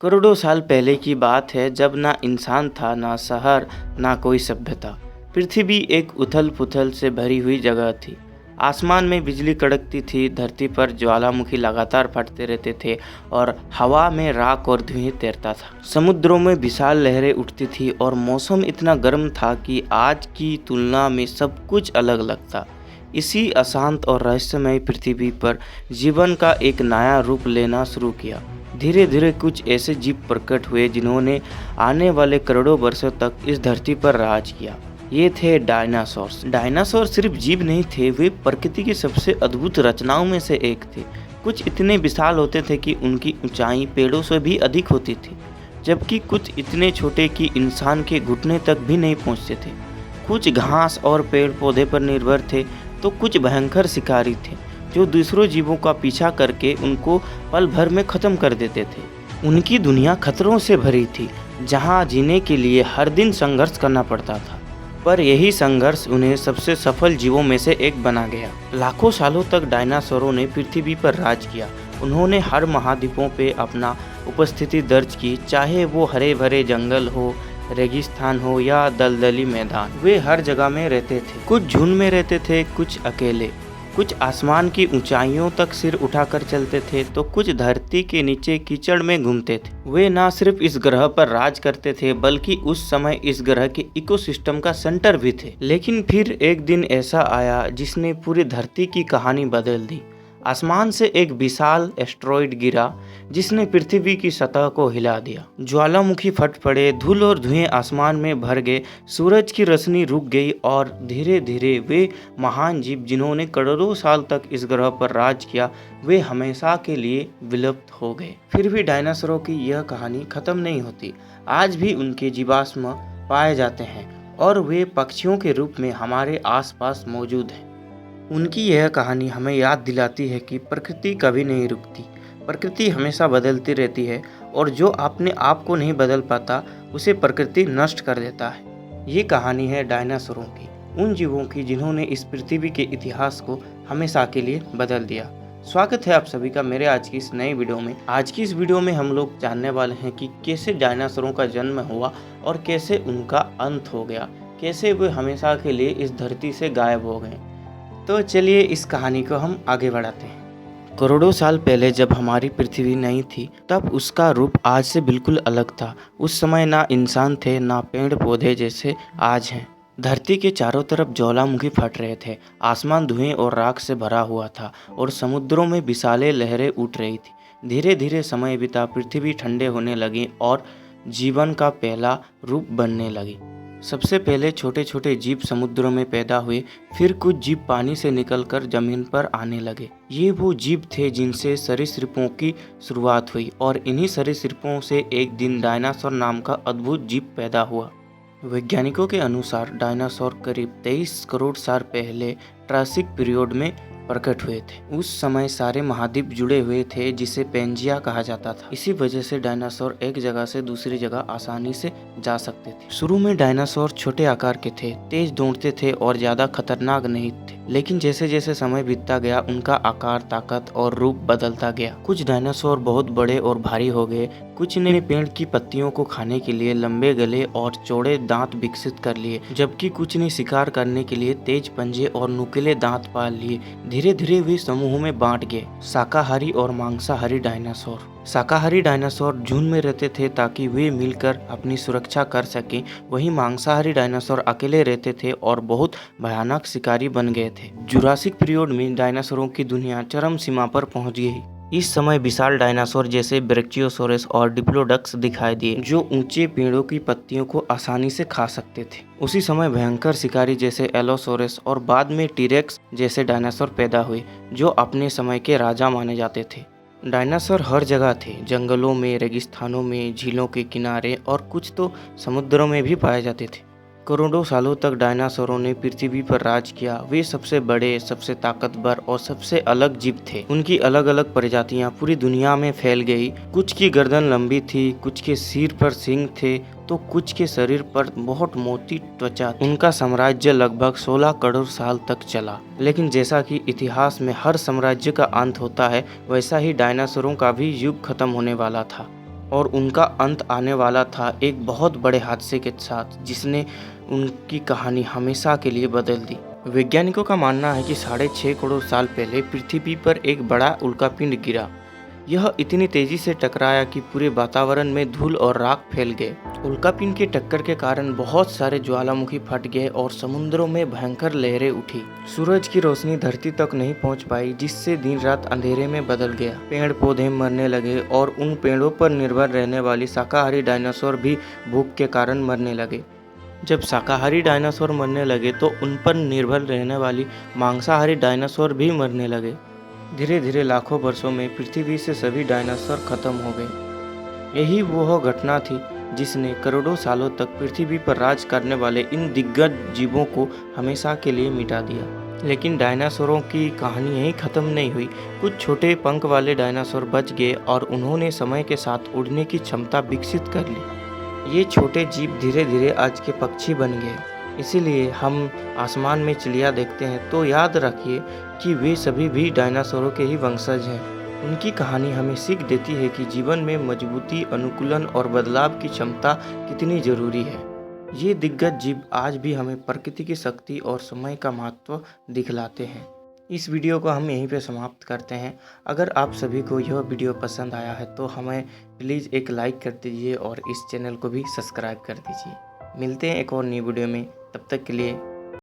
करोड़ों साल पहले की बात है जब ना इंसान था ना शहर ना कोई सभ्यता। पृथ्वी एक उथल पुथल से भरी हुई जगह थी। आसमान में बिजली कड़कती थी, धरती पर ज्वालामुखी लगातार फटते रहते थे और हवा में राख और धुएं तैरता था। समुद्रों में विशाल लहरें उठती थी और मौसम इतना गर्म था कि आज की तुलना में सब कुछ अलग लगता। इसी अशांत और रहस्यमय पृथ्वी पर जीवन का एक नया रूप लेना शुरू किया। धीरे धीरे कुछ ऐसे जीव प्रकट हुए जिन्होंने आने वाले करोड़ों वर्षों तक इस धरती पर राज किया। ये थे डायनासोर्स। डायनासोर सिर्फ जीव नहीं थे, वे प्रकृति की सबसे अद्भुत रचनाओं में से एक थे। कुछ इतने विशाल होते थे कि उनकी ऊंचाई पेड़ों से भी अधिक होती थी, जबकि कुछ इतने छोटे कि इंसान के घुटने तक भी नहीं पहुंचते थे। कुछ घास और पेड़ पौधे पर निर्भर थे तो कुछ भयंकर शिकारी थे जो दूसरों जीवों का पीछा करके उनको पल भर में खत्म कर देते थे। उनकी दुनिया खतरों से भरी थी, जहां जीने के लिए हर दिन संघर्ष करना पड़ता था। पर यही संघर्ष उन्हें सबसे सफल जीवों में से एक बना गया। लाखों सालों तक डायनासोरों ने पृथ्वी पर राज किया। उन्होंने हर महाद्वीपों पे अपना उपस्थिति दर्ज की, चाहे वो हरे भरे जंगल हो, रेगिस्तान हो या दलदली मैदान। वे हर जगह में रहते थे। कुछ झुंड में रहते थे, कुछ अकेले। कुछ आसमान की ऊंचाइयों तक सिर उठाकर चलते थे तो कुछ धरती के नीचे कीचड़ में घूमते थे। वे न सिर्फ इस ग्रह पर राज करते थे बल्कि उस समय इस ग्रह के इकोसिस्टम का सेंटर भी थे। लेकिन फिर एक दिन ऐसा आया जिसने पूरी धरती की कहानी बदल दी। आसमान से एक विशाल एस्टेरॉयड गिरा जिसने पृथ्वी की सतह को हिला दिया। ज्वालामुखी फट पड़े, धूल और धुएं आसमान में भर गए, सूरज की रोशनी रुक गई और धीरे धीरे वे महान जीव जिन्होंने करोड़ों साल तक इस ग्रह पर राज किया, वे हमेशा के लिए विलुप्त हो गए। फिर भी डायनासोरों की यह कहानी खत्म नहीं होती। आज भी उनके जीवाश्म पाए जाते हैं और वे पक्षियों के रूप में हमारे आसपास मौजूद हैं। उनकी यह कहानी हमें याद दिलाती है कि प्रकृति कभी नहीं रुकती। प्रकृति हमेशा बदलती रहती है और जो अपने आप को नहीं बदल पाता उसे प्रकृति नष्ट कर देता है। ये कहानी है डायनासोरों की, उन जीवों की जिन्होंने इस पृथ्वी के इतिहास को हमेशा के लिए बदल दिया। स्वागत है आप सभी का मेरे आज की इस नई वीडियो में। आज की इस वीडियो में हम लोग जानने वाले हैं कि कैसे डायनासोरों का जन्म हुआ और कैसे उनका अंत हो गया, कैसे वे हमेशा के लिए इस धरती से गायब हो गए। तो चलिए इस कहानी को हम आगे बढ़ाते हैं। करोड़ों साल पहले जब हमारी पृथ्वी नहीं थी तब उसका रूप आज से बिल्कुल अलग था। उस समय ना इंसान थे ना पेड़ पौधे जैसे आज हैं। धरती के चारों तरफ ज्वालामुखी फट रहे थे, आसमान धुएं और राख से भरा हुआ था और समुद्रों में विशाले लहरें उठ रही थी। धीरे धीरे समय बीता, पृथ्वी ठंडे होने लगी और जीवन का पहला रूप बनने लगी। सबसे पहले छोटे छोटे जीव समुद्रों में पैदा हुए, फिर कुछ जीव पानी से निकलकर जमीन पर आने लगे। ये वो जीव थे जिनसे सरीसृपों की शुरुआत हुई और इन्हीं सरीसृपों से एक दिन डायनासोर नाम का अद्भुत जीव पैदा हुआ। वैज्ञानिकों के अनुसार डायनासोर करीब 23 करोड़ साल पहले ट्रासिक पीरियड में प्रकट हुए थे। उस समय सारे महाद्वीप जुड़े हुए थे जिसे पेंजिया कहा जाता था। इसी वजह से डायनासोर एक जगह से दूसरी जगह आसानी से जा सकते थे। शुरू में डायनासोर छोटे आकार के थे, तेज दौड़ते थे और ज्यादा खतरनाक नहीं थे। लेकिन जैसे जैसे समय बीतता गया उनका आकार, ताकत और रूप बदलता गया। कुछ डायनासोर बहुत बड़े और भारी हो गए, कुछ ने पेड़ की पत्तियों को खाने के लिए लंबे गले और चौड़े दांत विकसित कर लिए, जबकि कुछ ने शिकार करने के लिए तेज पंजे और नुकीले दांत पाल लिए। धीरे धीरे वे समूहों में बांट गए, शाकाहारी और मांसाहारी डायनासोर। शाकाहारी डायनासोर झुंड में रहते थे ताकि वे मिलकर अपनी सुरक्षा कर सकें, वहीं मांसाहारी डायनासोर अकेले रहते थे और बहुत भयानक शिकारी बन गए थे। जुरासिक पीरियड में डायनासोरों की दुनिया चरम सीमा पर पहुंच गई। इस समय विशाल डायनासोर जैसे ब्रैकियोसोरस और डिप्लोडक्स दिखाई दिए जो ऊंचे पेड़ों की पत्तियों को आसानी से खा सकते थे। उसी समय भयंकर शिकारी जैसे एलोसोरस और बाद में टीरेक्स जैसे डायनासोर पैदा हुए जो अपने समय के राजा माने जाते थे। डायनासोर हर जगह थे, जंगलों में, रेगिस्तानों में, झीलों के किनारे और कुछ तो समुद्रों में भी पाए जाते थे। करोड़ों सालों तक डायनासोरों ने पृथ्वी पर राज किया। वे सबसे बड़े, सबसे ताकतवर और सबसे अलग जीव थे। उनकी अलग अलग प्रजातियां पूरी दुनिया में फैल गई। कुछ की गर्दन लंबी थी, कुछ के सिर पर सींग थे तो कुछ के शरीर पर बहुत मोटी त्वचा। उनका साम्राज्य लगभग 16 करोड़ साल तक चला। लेकिन जैसा कि इतिहास में हर साम्राज्य का अंत होता है, वैसा ही डायनासोरों का भी युग खत्म होने वाला था। और उनका अंत आने वाला था एक बहुत बड़े हादसे के साथ, जिसने उनकी कहानी हमेशा के लिए बदल दी। वैज्ञानिकों का मानना है कि 6.5 करोड़ साल पहले पृथ्वी पर एक बड़ा उल्कापिंड गिरा। यह इतनी तेजी से टकराया कि पूरे वातावरण में धूल और राख फैल गए। उल्कापिंड के टक्कर के कारण बहुत सारे ज्वालामुखी फट गए और समुद्रों में भयंकर लहरें उठी। सूरज की रोशनी धरती तक नहीं पहुंच पाई, जिससे दिन रात अंधेरे में बदल गया। पेड़ पौधे मरने लगे और उन पेड़ों पर निर्भर रहने वाली शाकाहारी डायनासोर भी भूख के कारण मरने लगे। जब शाकाहारी डायनासोर मरने लगे तो उन पर निर्भर रहने वाली मांसाहारी डायनासोर भी मरने लगे। धीरे धीरे लाखों वर्षों में पृथ्वी से सभी डायनासोर खत्म हो गए। यही वह घटना थी जिसने करोड़ों सालों तक पृथ्वी पर राज करने वाले इन दिग्गज जीवों को हमेशा के लिए मिटा दिया। लेकिन डायनासोरों की कहानी यहीं खत्म नहीं हुई। कुछ छोटे पंख वाले डायनासोर बच गए और उन्होंने समय के साथ उड़ने की क्षमता विकसित कर ली। ये छोटे जीव धीरे धीरे आज के पक्षी बन गए। इसीलिए हम आसमान में चिड़िया देखते हैं तो याद रखिए कि वे सभी भी डायनासोरों के ही वंशज हैं। उनकी कहानी हमें सीख देती है कि जीवन में मजबूती, अनुकूलन और बदलाव की क्षमता कितनी जरूरी है। ये दिग्गज जीव आज भी हमें प्रकृति की शक्ति और समय का महत्व दिखलाते हैं। इस वीडियो को हम यहीं पे समाप्त करते हैं। अगर आप सभी को यह वीडियो पसंद आया है तो हमें प्लीज़ एक लाइक कर दीजिए और इस चैनल को भी सब्सक्राइब कर दीजिए। मिलते हैं एक और नई वीडियो में, तब तक के लिए